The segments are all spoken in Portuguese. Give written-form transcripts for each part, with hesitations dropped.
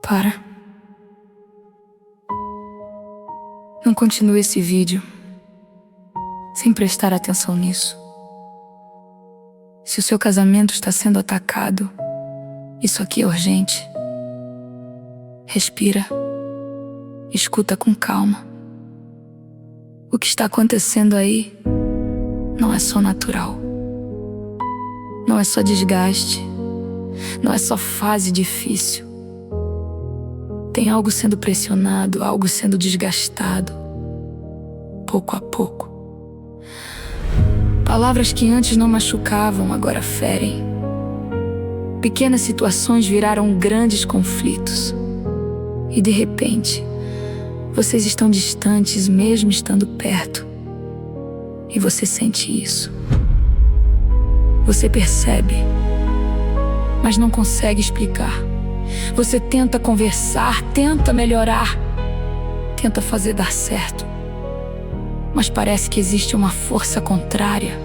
Para. Não continue esse vídeo sem prestar atenção nisso. Se o seu casamento está sendo atacado, isso aqui é urgente. Respira. Escuta com calma. O que está acontecendo aí não é só natural. Não é só desgaste. Não é só fase difícil. Tem algo sendo pressionado, algo sendo desgastado, pouco a pouco. Palavras que antes não machucavam, agora ferem. Pequenas situações viraram grandes conflitos. E de repente, vocês estão distantes mesmo estando perto. E você sente isso. Você percebe, mas não consegue explicar. Você tenta conversar, tenta melhorar, tenta fazer dar certo. Mas parece que existe uma força contrária.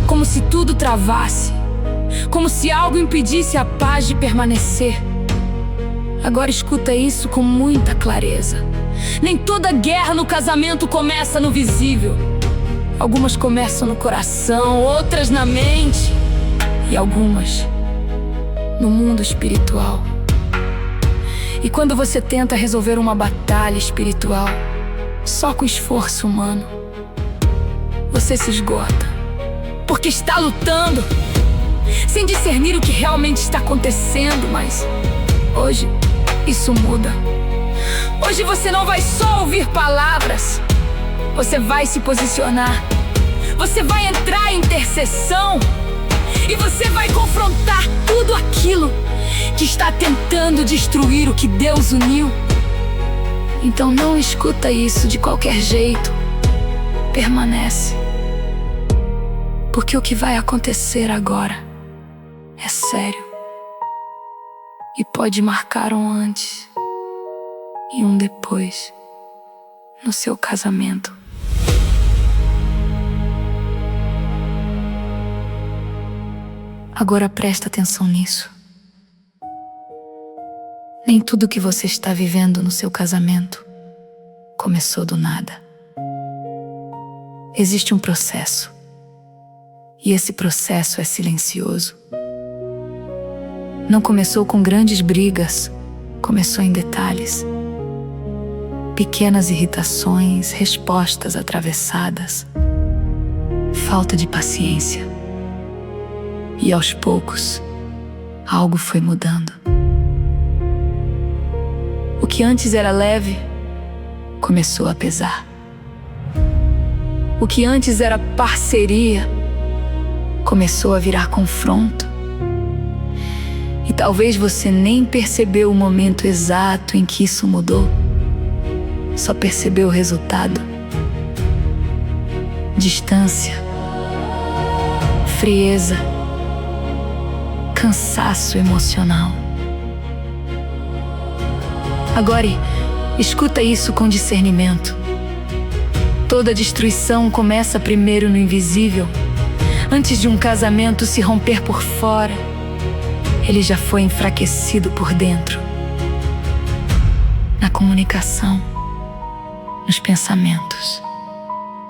Como se tudo travasse. Como se algo impedisse a paz de permanecer. Agora escuta isso com muita clareza. Nem toda guerra no casamento começa no visível. Algumas começam no coração, outras na mente. E algumas no mundo espiritual. E quando você tenta resolver uma batalha espiritual só com esforço humano, você se esgota, porque está lutando sem discernir o que realmente está acontecendo. Mas hoje isso muda. Hoje você não vai só ouvir palavras, você vai se posicionar. Você vai entrar em intercessão. E você vai confrontar tudo aquilo que está tentando destruir o que Deus uniu. Então não escuta isso de qualquer jeito. Permanece. Porque o que vai acontecer agora é sério. E pode marcar um antes e um depois no seu casamento. Agora presta atenção nisso. Nem tudo que você está vivendo no seu casamento começou do nada. Existe um processo. E esse processo é silencioso. Não começou com grandes brigas, começou em detalhes. Pequenas irritações, respostas atravessadas, falta de paciência. E aos poucos, algo foi mudando. O que antes era leve, começou a pesar. O que antes era parceria, começou a virar confronto. E talvez você nem percebeu o momento exato em que isso mudou. Só percebeu o resultado. Distância, frieza, cansaço emocional. Agora, escuta isso com discernimento. Toda destruição começa primeiro no invisível. Antes de um casamento se romper por fora, ele já foi enfraquecido por dentro. Na comunicação, nos pensamentos,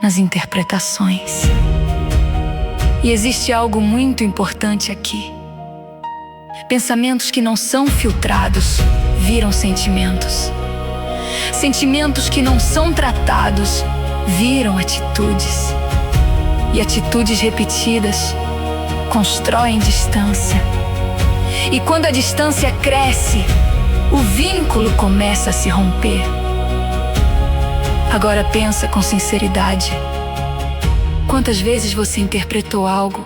nas interpretações. E existe algo muito importante aqui. Pensamentos que não são filtrados viram sentimentos. Sentimentos que não são tratados viram atitudes. E atitudes repetidas constroem distância. E quando a distância cresce, o vínculo começa a se romper. Agora pensa com sinceridade. Quantas vezes você interpretou algo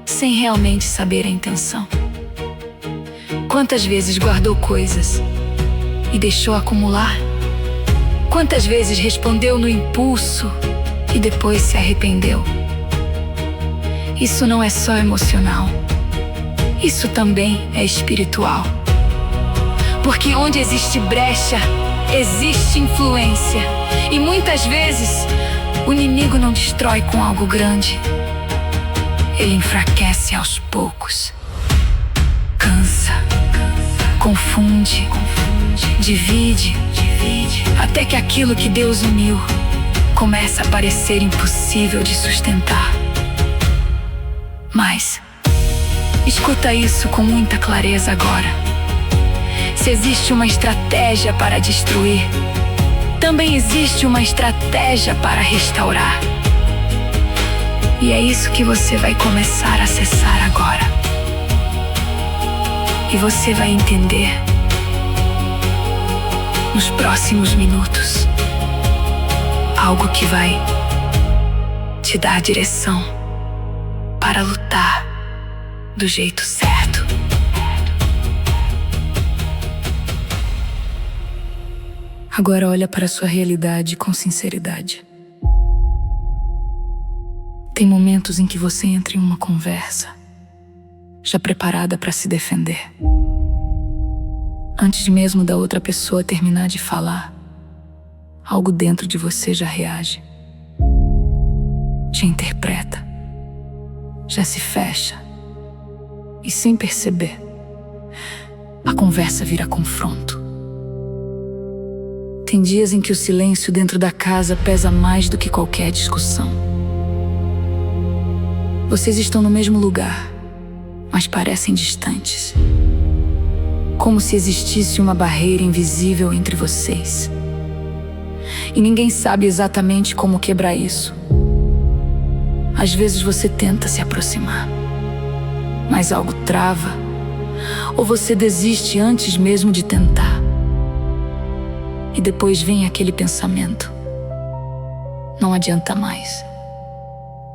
sem realmente saber a intenção? Quantas vezes guardou coisas e deixou acumular? Quantas vezes respondeu no impulso e depois se arrependeu? Isso não é só emocional. Isso também é espiritual. Porque onde existe brecha, existe influência. E muitas vezes, o inimigo não destrói com algo grande. Ele enfraquece aos poucos. Cansa, confunde. confunde, divide, até que aquilo que Deus uniu começa a parecer impossível de sustentar. Mas escuta isso com muita clareza agora. Se existe uma estratégia para destruir, também existe uma estratégia para restaurar. E é isso que você vai começar a acessar agora. E você vai entender nos próximos minutos algo que vai te dar direção para lutar do jeito certo. Agora olha para a sua realidade com sinceridade. Tem momentos em que você entra em uma conversa já preparada para se defender. Antes mesmo da outra pessoa terminar de falar, algo dentro de você já reage, te interpreta, já se fecha. E sem perceber, a conversa vira confronto. Tem dias em que o silêncio dentro da casa pesa mais do que qualquer discussão. Vocês estão no mesmo lugar, mas parecem distantes. Como se existisse uma barreira invisível entre vocês. E ninguém sabe exatamente como quebrar isso. Às vezes você tenta se aproximar, mas algo trava, ou você desiste antes mesmo de tentar. E depois vem aquele pensamento: não adianta mais.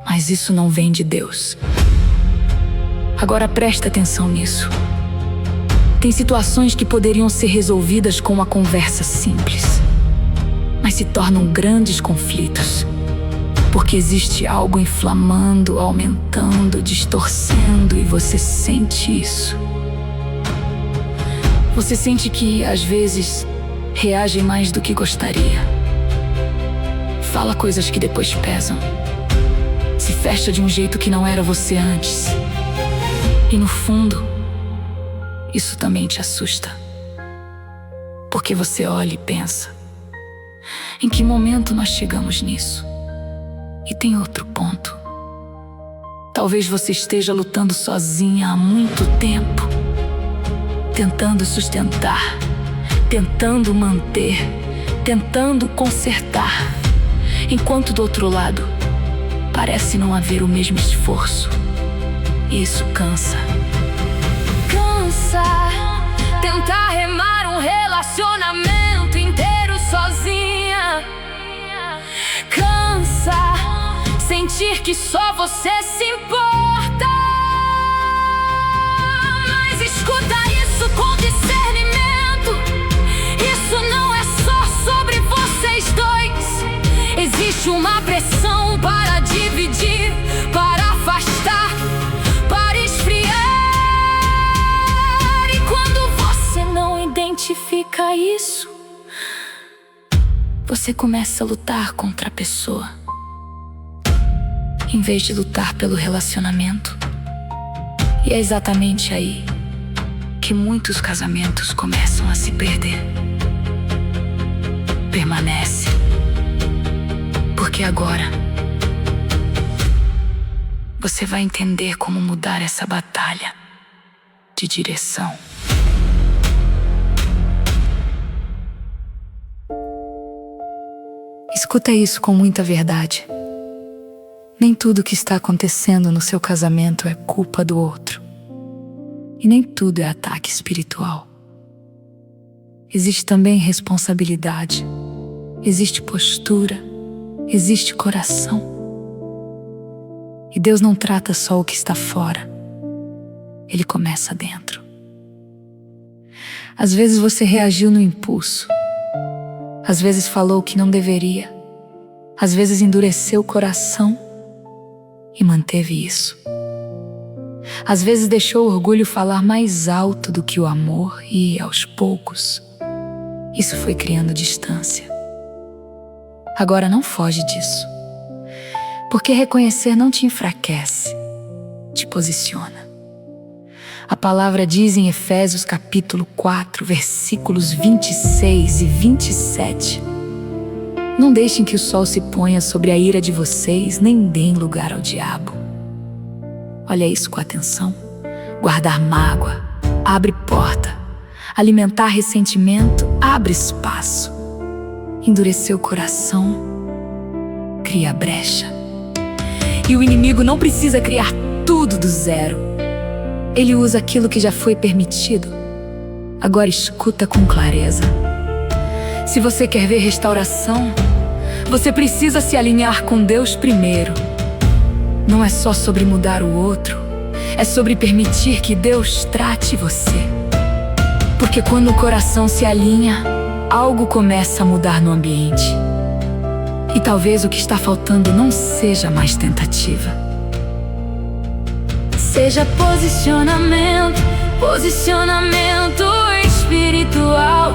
Mas isso não vem de Deus. Agora presta atenção nisso. Tem situações que poderiam ser resolvidas com uma conversa simples, mas se tornam grandes conflitos, porque existe algo inflamando, aumentando, distorcendo, e você sente isso. Você sente que, às vezes, reage mais do que gostaria. Fala coisas que depois pesam. Se fecha de um jeito que não era você antes. E no fundo, isso também te assusta. Porque você olha e pensa: em que momento nós chegamos nisso? E tem outro ponto. Talvez você esteja lutando sozinha há muito tempo, tentando sustentar, tentando manter, tentando consertar, enquanto do outro lado parece não haver o mesmo esforço. E isso cansa. Cansa tentar remar um relacionamento inteiro sozinha. Cansa sentir que só você se importa. Mas escuta isso com discernimento. Isso não é só sobre vocês dois. Existe uma pressão para dividir, para afastar, para esfriar. E quando você não identifica isso, você começa a lutar contra a pessoa, em vez de lutar pelo relacionamento. E é exatamente aí que muitos casamentos começam a se perder. Permanece, porque agora você vai entender como mudar essa batalha de direção. Escuta isso com muita verdade. Nem tudo que está acontecendo no seu casamento é culpa do outro. E nem tudo é ataque espiritual. Existe também responsabilidade. Existe postura. Existe coração. E Deus não trata só o que está fora. Ele começa dentro. Às vezes você reagiu no impulso. Às vezes falou o que não deveria. Às vezes endureceu o coração e manteve isso. Às vezes deixou o orgulho falar mais alto do que o amor e, aos poucos, isso foi criando distância. Agora não foge disso, porque reconhecer não te enfraquece, te posiciona. A palavra diz em Efésios capítulo 4, versículos 26 e 27. Não deixem que o sol se ponha sobre a ira de vocês, nem deem lugar ao diabo. Olha isso com atenção. Guardar mágoa abre porta. Alimentar ressentimento abre espaço. Endurecer o coração cria brecha. E o inimigo não precisa criar tudo do zero. Ele usa aquilo que já foi permitido. Agora escuta com clareza. Se você quer ver restauração, você precisa se alinhar com Deus primeiro. Não é só sobre mudar o outro, é sobre permitir que Deus trate você. Porque quando o coração se alinha, algo começa a mudar no ambiente. E talvez o que está faltando não seja mais tentativa. Seja posicionamento, posicionamento espiritual,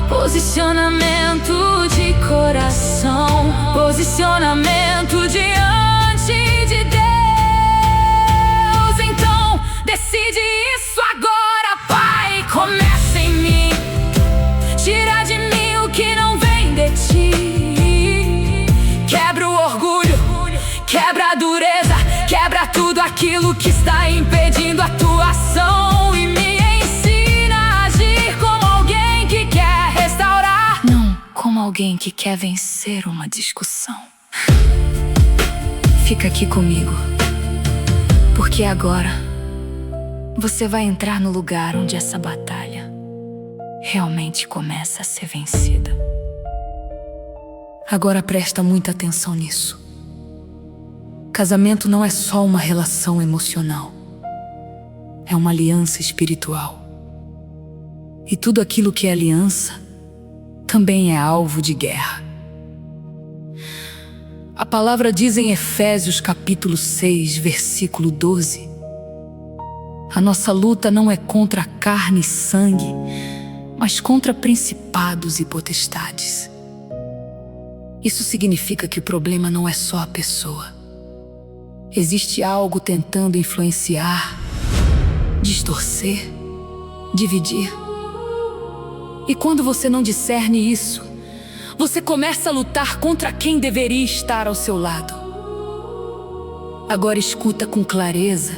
posicionamento de coração, posicionamento diante de Deus. Então, decide isso agora, Pai. Começa em mim, tira de mim o que não vem de ti. Quebra o orgulho, quebra a dureza, quebra tudo aquilo que está impedindo a tua ação e me ensina a agir como alguém que quer restaurar, não como alguém que quer vencer uma discussão. Fica aqui comigo, porque agora você vai entrar no lugar onde essa batalha realmente começa a ser vencida. Agora presta muita atenção nisso. Casamento não é só uma relação emocional, é uma aliança espiritual. E tudo aquilo que é aliança também é alvo de guerra. A palavra diz em Efésios capítulo 6, versículo 12: a nossa luta não é contra carne e sangue, mas contra principados e potestades. Isso significa que o problema não é só a pessoa. Existe algo tentando influenciar, distorcer, dividir. E quando você não discerne isso, você começa a lutar contra quem deveria estar ao seu lado. Agora escuta com clareza.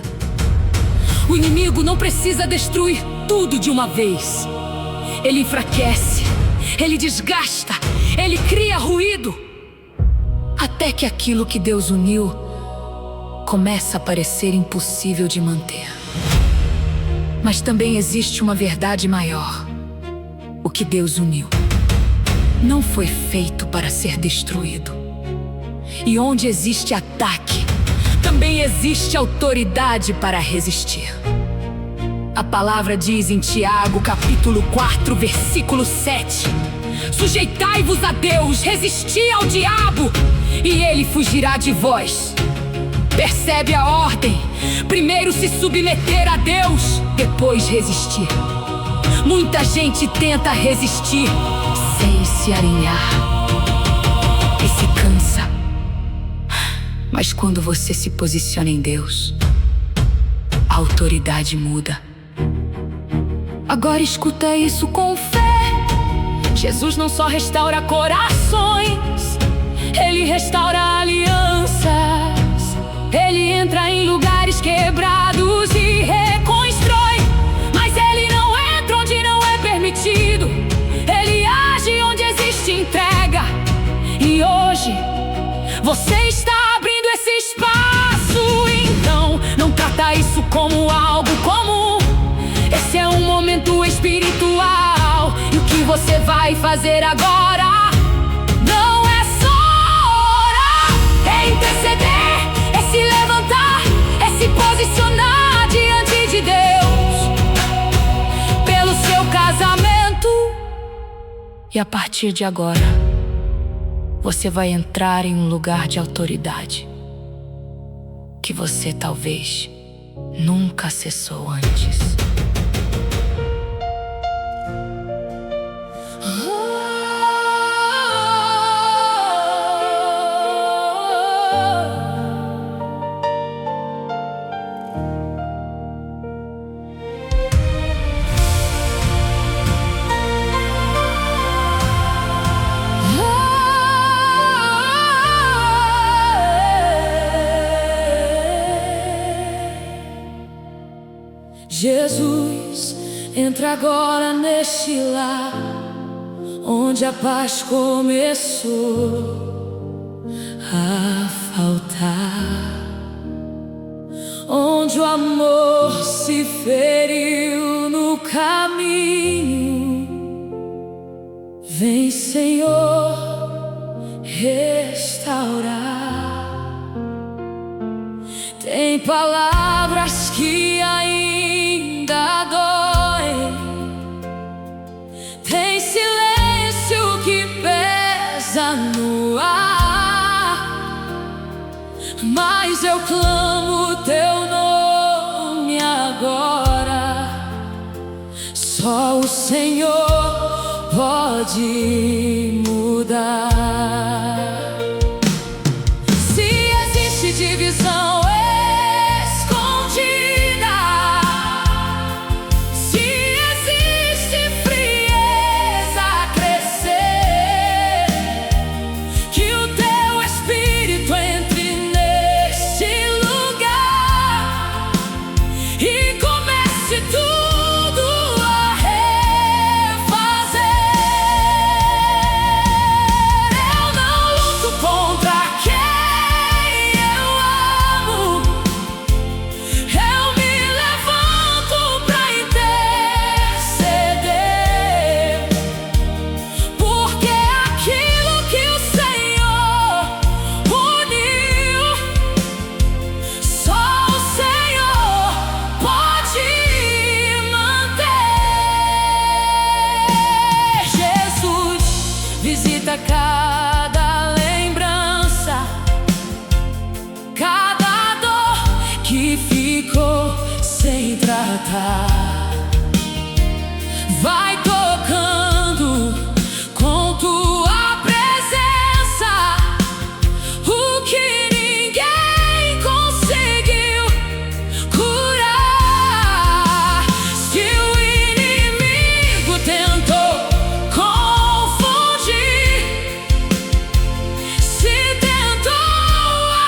O inimigo não precisa destruir tudo de uma vez. Ele enfraquece, ele desgasta, ele cria ruído, até que aquilo que Deus uniu começa a parecer impossível de manter. Mas também existe uma verdade maior. O que Deus uniu não foi feito para ser destruído. E onde existe ataque, também existe autoridade para resistir. A palavra diz em Tiago capítulo 4, versículo 7: sujeitai-vos a Deus, resisti ao diabo, e ele fugirá de vós. Percebe a ordem? Primeiro se submeter a Deus, depois resistir. Muita gente tenta resistir sem se alinhar e se cansa. Mas quando você se posiciona em Deus, a autoridade muda. Agora escuta isso com fé. Jesus não só restaura corações, Ele restaura alianças. Ele entra em lugares quebrados e reconstrói. Mas Ele não entra onde não é permitido. Ele age onde existe entrega. E hoje você está abrindo esse espaço. Então não trata isso como algo comum. Esse é um momento espiritual. E o que você vai fazer agora não é só orar, é interceder, se levantar, é se posicionar diante de Deus pelo seu casamento. E a partir de agora, você vai entrar em um lugar de autoridade que você talvez nunca acessou antes. Entra agora neste lar, onde a paz começou a faltar, onde o amor se feriu no caminho. Vem, Senhor, restaurar. Tem palavras que ainda doem, tem silêncio que pesa no ar, mas eu clamo teu nome agora. Só o Senhor pode mudar. Se existe divisão escondida, se existe frieza a crescer, que o teu Espírito entre neste lugar e comece tudo a refazer. Eu não luto contra quem eu amo, eu me levanto pra interceder, porque aquilo que o Senhor uniu, só o Senhor pode manter. Jesus, visita cada lembrança, cada dor que ficou sem tratar. Vai tocando com tua presença o que ninguém conseguiu curar. Se o inimigo tentou confundir, se tentou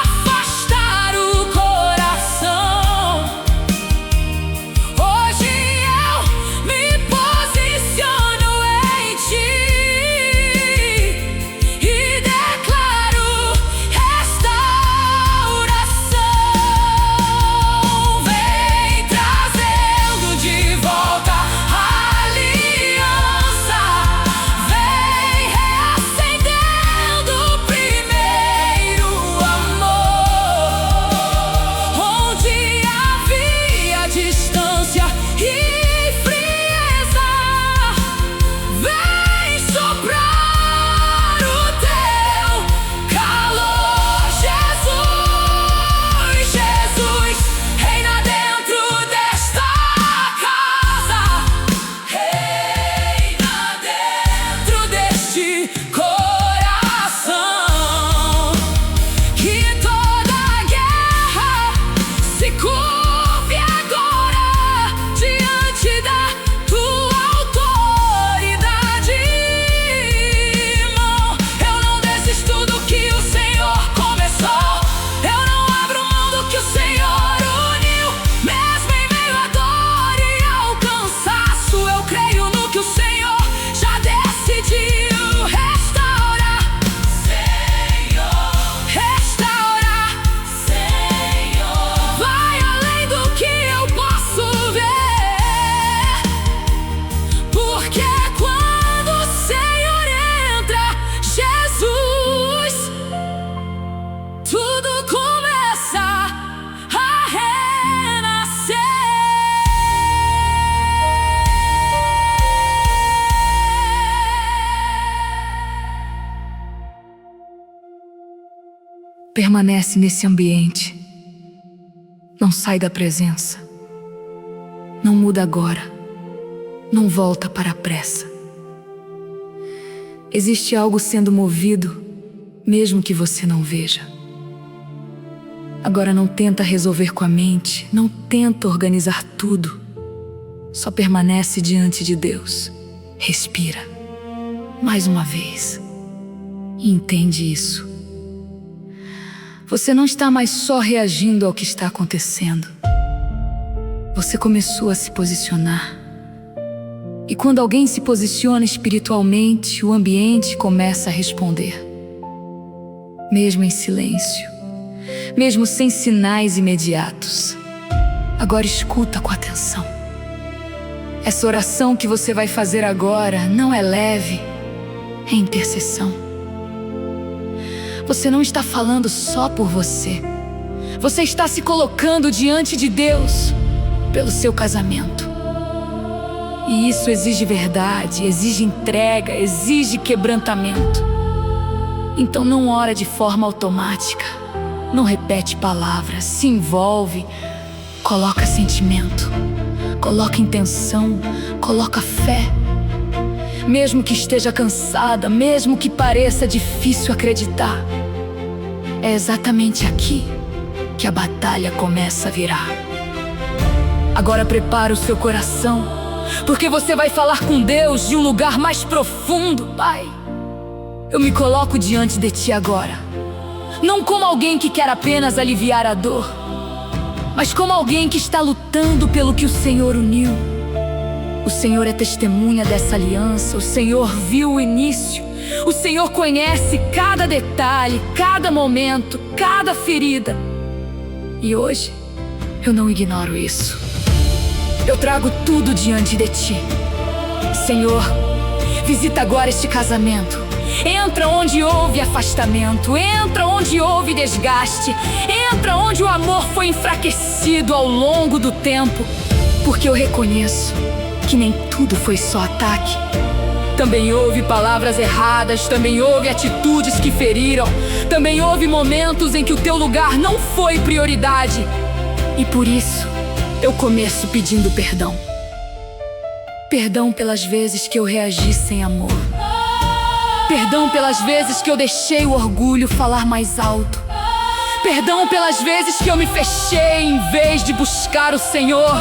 afastar o coração, hoje eu me posiciono em ti e declaro restauração. Vem trazendo de volta a aliança, vem reacendendo o primeiro amor, onde havia distância e frieza. Vem soprar o teu calor. Jesus, Jesus, reina dentro desta casa, reina dentro deste coração. Que toda guerra se curve agora diante da tua autoridade. Irmão, eu não desisto do que o Senhor começou, eu não abro mão do que o Senhor uniu. Mesmo em meio à dor e ao cansaço, eu creio no que o Senhor já decidiu restaurar. Senhor, restaurar. Senhor, vai além do que eu posso ver, porque quando o Senhor entra, Jesus, tudo começa a renascer. Permanece nesse ambiente, não sai da presença, não muda agora, não volta para a pressa. Existe algo sendo movido, mesmo que você não veja. Agora não tenta resolver com a mente, não tenta organizar tudo. Só permanece diante de Deus. Respira. Mais uma vez. E entende isso. Você não está mais só reagindo ao que está acontecendo. Você começou a se posicionar, E quando alguém se posiciona espiritualmente, o ambiente começa a responder. Mesmo em silêncio, mesmo sem sinais imediatos. Agora escuta com atenção. Essa oração que você vai fazer agora não é leve, é intercessão. Você não está falando só por você. Você está se colocando diante de Deus pelo seu casamento. E isso exige verdade, exige entrega, exige quebrantamento. Então não ora de forma automática, não repete palavras, se envolve, coloca sentimento, coloca intenção, coloca fé. Mesmo que esteja cansada, mesmo que pareça difícil acreditar, é exatamente aqui que a batalha começa a virar. Agora prepara o seu coração, porque você vai falar com Deus de um lugar mais profundo. Pai, eu me coloco diante de Ti agora, não como alguém que quer apenas aliviar a dor, mas como alguém que está lutando pelo que o Senhor uniu. O Senhor é testemunha dessa aliança, o Senhor viu o início, o Senhor conhece cada detalhe, cada momento, cada ferida. E hoje, eu não ignoro isso. Eu trago tudo diante de Ti. Senhor, visita agora este casamento. Entra onde houve afastamento, entra onde houve desgaste, entra onde o amor foi enfraquecido ao longo do tempo, porque eu reconheço que nem tudo foi só ataque. Também houve palavras erradas, também houve atitudes que feriram, também houve momentos em que o Teu lugar não foi prioridade. E por isso, eu começo pedindo perdão. Perdão pelas vezes que eu reagi sem amor. Perdão pelas vezes que eu deixei o orgulho falar mais alto. Perdão pelas vezes que eu me fechei em vez de buscar o Senhor.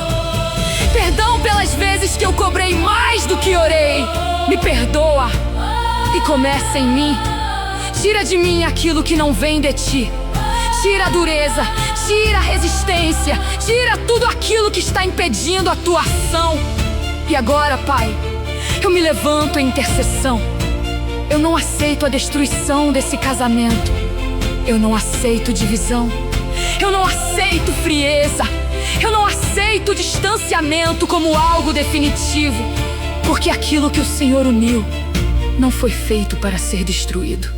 Perdão pelas vezes que eu cobrei mais do que orei. Me perdoa e começa em mim. Tira de mim aquilo que não vem de Ti. Tira a dureza, tira a resistência, tira tudo aquilo que está impedindo a Tua ação. E agora, Pai, eu me levanto em intercessão. Eu não aceito a destruição desse casamento. Eu não aceito divisão. Eu não aceito frieza. Eu não aceito distanciamento como algo definitivo, porque aquilo que o Senhor uniu não foi feito para ser destruído.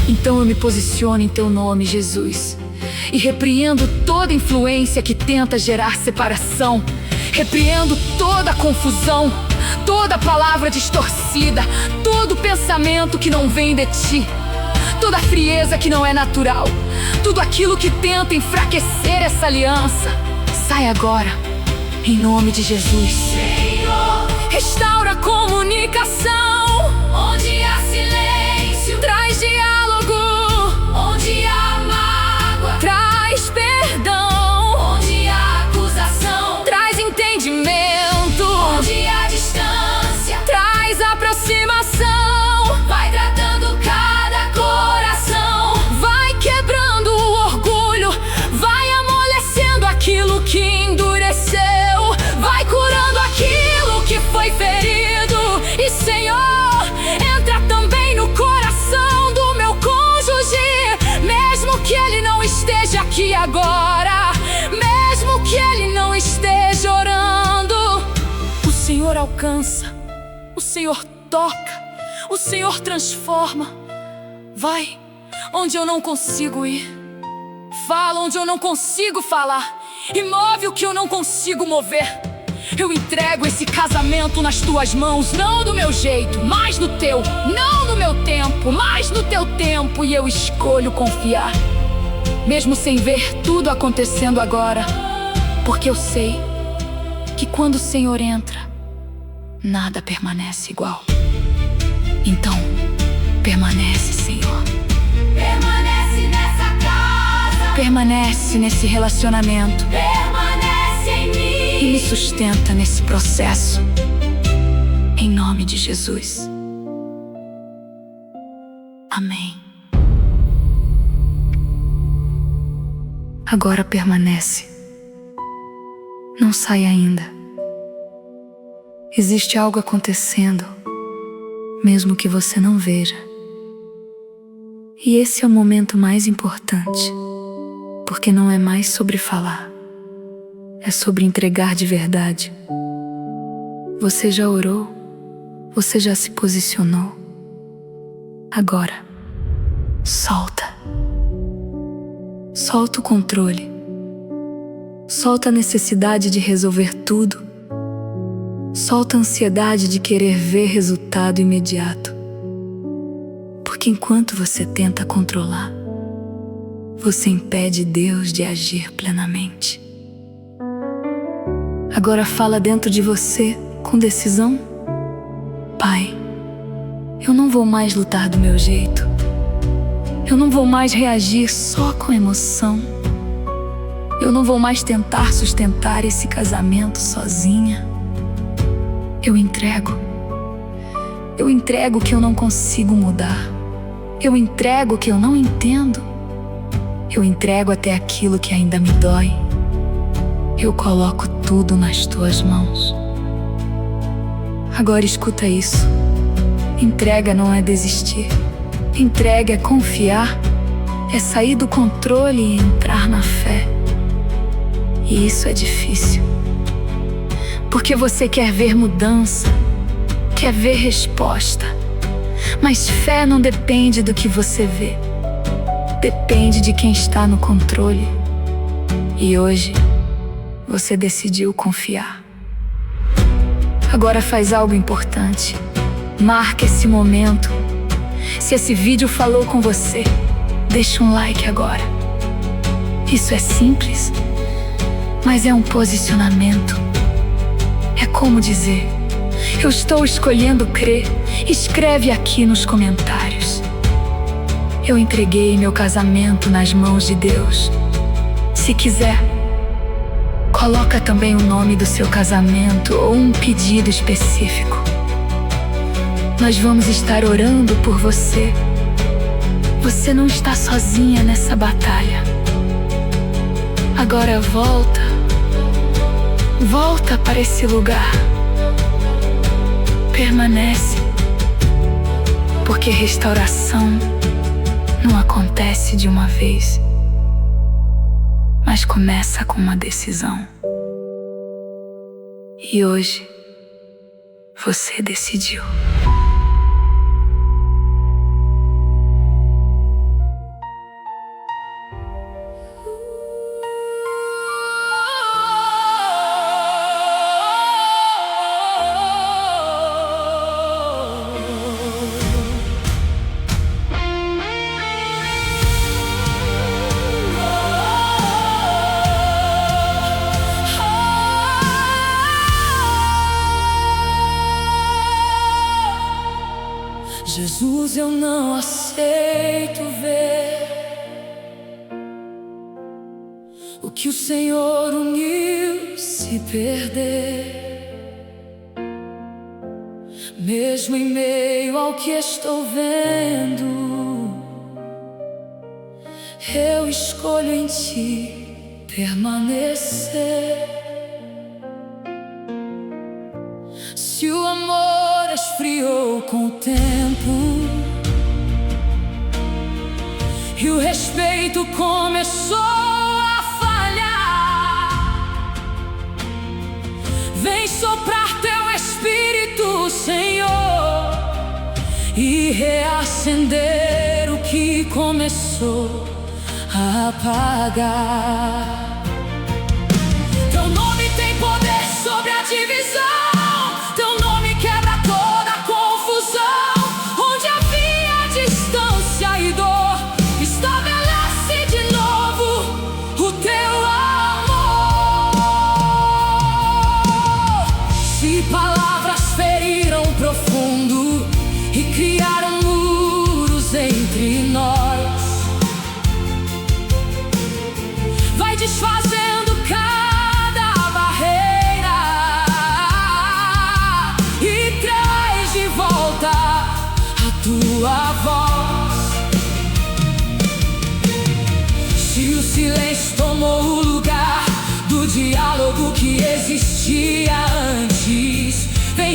Então eu me posiciono em Teu nome, Jesus, e repreendo toda influência que tenta gerar separação. Repreendo toda confusão, toda palavra distorcida, todo pensamento que não vem de Ti, toda frieza que não é natural, tudo aquilo que tenta enfraquecer essa aliança. Sai agora, em nome de Jesus. Senhor, restaura a comunicação. Onde há silêncio, traz diálogo. Onde há mágoa, traz perdão. Onde há acusação, traz entendimento. Onde há distância, traz aproximação. Vai tratando cada coração, vai quebrando o orgulho, vai amolecendo aquilo que endureceu, vai curando aquilo que foi ferido. E Senhor, entra também no coração do meu cônjuge, mesmo que ele não esteja aqui agora, mesmo que ele não esteja orando. O Senhor alcança, o Senhor toca, o Senhor transforma. Vai onde eu não consigo ir, fala onde eu não consigo falar, e move o que eu não consigo mover. Eu entrego esse casamento nas Tuas mãos, não do meu jeito, mas no Teu. Não no meu tempo, mas no Teu tempo. E eu escolho confiar, mesmo sem ver tudo acontecendo agora, porque eu sei que quando o Senhor entra, nada permanece igual. Então, permanece, Senhor. Permanece nessa casa, Permanece nesse relacionamento permanece em mim. e me sustenta nesse processo. Em nome de Jesus. Amém. Agora permanece. Não sai ainda. Existe algo acontecendo, mesmo que você não veja. E esse é o momento mais importante, porque não é mais sobre falar, é sobre entregar de verdade. Você já orou? Você já se posicionou? Agora, solta. Solta o controle. Solta a necessidade de resolver tudo. Solta a ansiedade de querer ver resultado imediato. Porque enquanto você tenta controlar, você impede Deus de agir plenamente. Agora fala dentro de você com decisão: Pai, eu não vou mais lutar do meu jeito. Eu não vou mais reagir só com emoção. Eu não vou mais tentar sustentar esse casamento sozinha. Eu entrego. Eu entrego o que eu não consigo mudar. Eu entrego o que eu não entendo. Eu entrego até aquilo que ainda me dói. Eu coloco tudo nas tuas mãos. Agora escuta isso. Entrega não é desistir. Entrega é confiar. É sair do controle e entrar na fé. E isso é difícil. Porque você quer ver mudança, quer ver resposta. Mas fé não depende do que você vê. Depende de quem está no controle. E hoje, você decidiu confiar. Agora faz algo importante. Marca esse momento. Se esse vídeo falou com você, deixa um like agora. Isso é simples, mas é um posicionamento. É como dizer: eu estou escolhendo crer. Escreve aqui nos comentários: eu entreguei meu casamento nas mãos de Deus. Se quiser, coloca também o nome do seu casamento ou um pedido específico. Nós vamos estar orando por você. Você não está sozinha nessa batalha. Agora volta para esse lugar. Permanece, porque restauração não acontece de uma vez, mas começa com uma decisão. E hoje, você decidiu. Jesus, eu não aceito ver o que o Senhor uniu se perder. Mesmo em meio ao que estou vendo, eu escolho em Ti permanecer. Se o amor esfriou com o tempo e o respeito começou a falhar, vem soprar Teu Espírito, Senhor, e reacender o que começou a apagar. Teu nome tem poder sobre a divisão. Teu nome quebra toda a confusão. Onde havia distância e dor, estabelece de novo o Teu amor. Se palavras feriram profundo e criaram muros entre nós, vai desfazendo cada barreira e traz de volta a Tua voz. Se o silêncio tomou o lugar do diálogo que existia antes, vem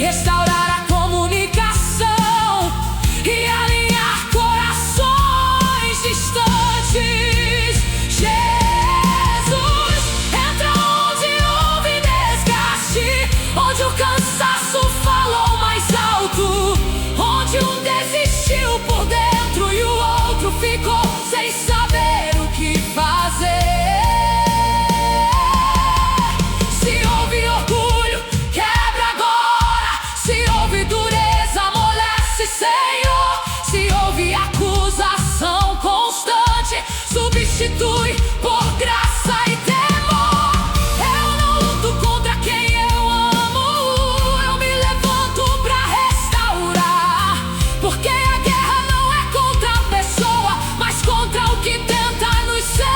Senhor. Se houve acusação constante, substitui por graça e temor. Eu não luto contra quem eu amo, eu me levanto pra restaurar. Porque a guerra não é contra a pessoa, mas contra o que tenta nos separar.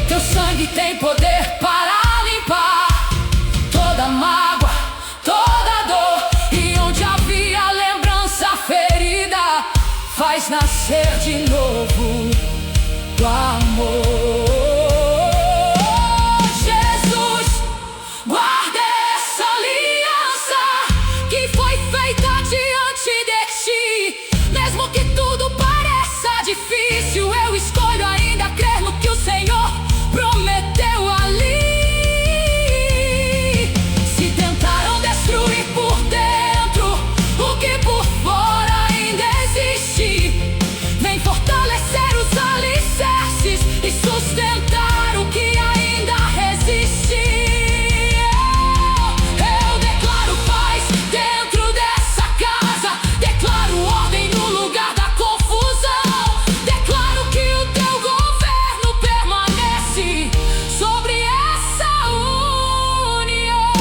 Teu sangue tem poder para limpar toda mágoa, toda dor. E onde havia lembrança ferida, faz nascer de novo o amor. Jesus, guarda essa aliança que foi feita diante de ti. Mesmo que tudo pareça difícil, eu escolho ainda crer no que o Senhor prometeu ali. Se tentaram destruir por dentro o que por fora ainda existe, vem fortalecer os alicerces e sustentar o que ainda resiste. Eu declaro paz dentro dessa casa, declaro ordem no lugar da confusão, declaro que o teu governo permanece sobre essa união.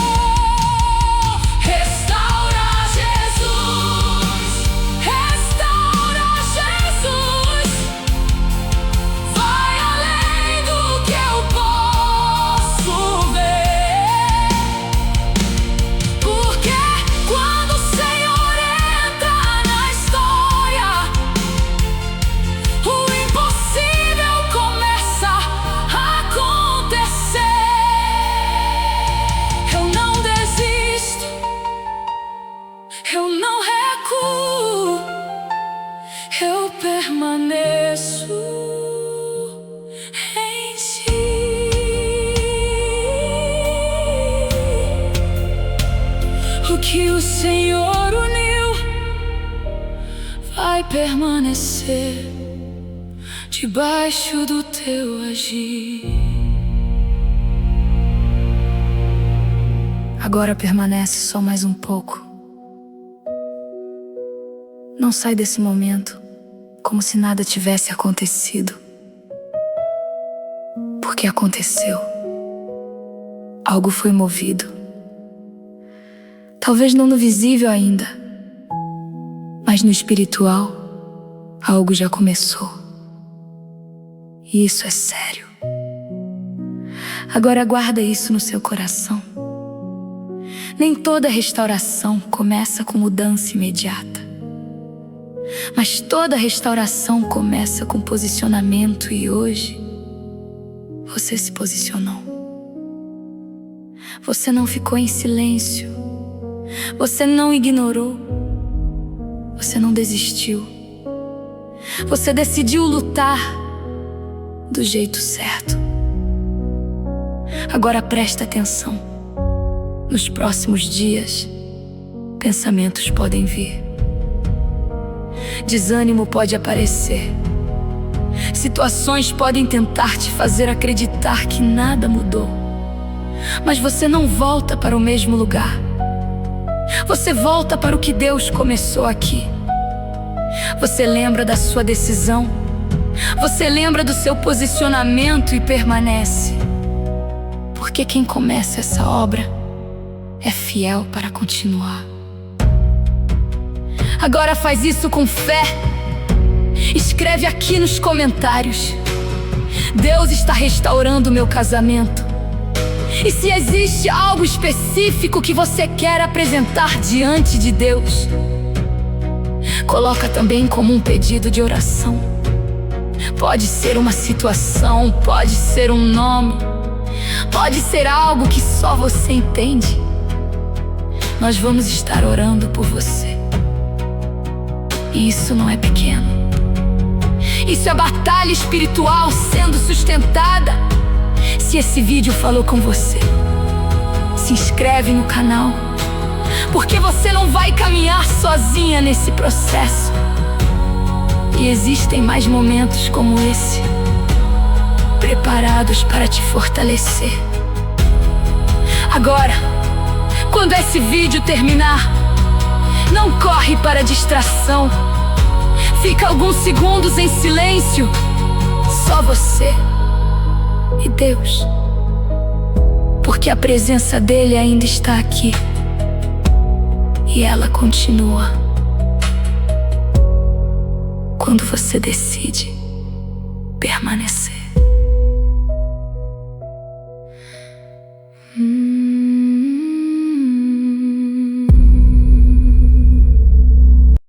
Restaura Jesus, restaura Jesus, vai além do que eu posso ver. Porque quando o Senhor entra na história, o impossível começa a acontecer. Eu não desisto, eu não recuo, eu permaneço em ti. O que o Senhor uniu vai permanecer debaixo do teu agir. Agora permanece só mais um pouco. Não sai desse momento como se nada tivesse acontecido. Porque aconteceu. Algo foi movido. Talvez não no visível ainda, mas no espiritual, algo já começou. E isso é sério. Agora guarda isso no seu coração. Nem toda restauração começa com mudança imediata, mas toda restauração começa com posicionamento, e hoje você se posicionou. Você não ficou em silêncio, você não ignorou, você não desistiu. Você decidiu lutar do jeito certo. Agora presta atenção. Nos próximos dias, pensamentos podem vir. Desânimo pode aparecer. Situações podem tentar te fazer acreditar que nada mudou. Mas você não volta para o mesmo lugar. Você volta para o que Deus começou aqui. Você lembra da sua decisão. Você lembra do seu posicionamento e permanece. Porque quem começa essa obra é fiel para continuar. Agora faz isso com fé. Escreve aqui nos comentários: Deus está restaurando o meu casamento. E se existe algo específico que você quer apresentar diante de Deus, coloca também como um pedido de oração. Pode ser uma situação, pode ser um nome, pode ser algo que só você entende. Nós vamos estar orando por você. E isso não é pequeno. Isso é batalha espiritual sendo sustentada. Se esse vídeo falou com você, se inscreve no canal, porque você não vai caminhar sozinha nesse processo. E existem mais momentos como esse, preparados para te fortalecer. Agora, Quando esse vídeo terminar, não corre para distração. Fica alguns segundos em silêncio, só você e Deus, porque a presença dele ainda está aqui e ela continua quando você decide permanecer.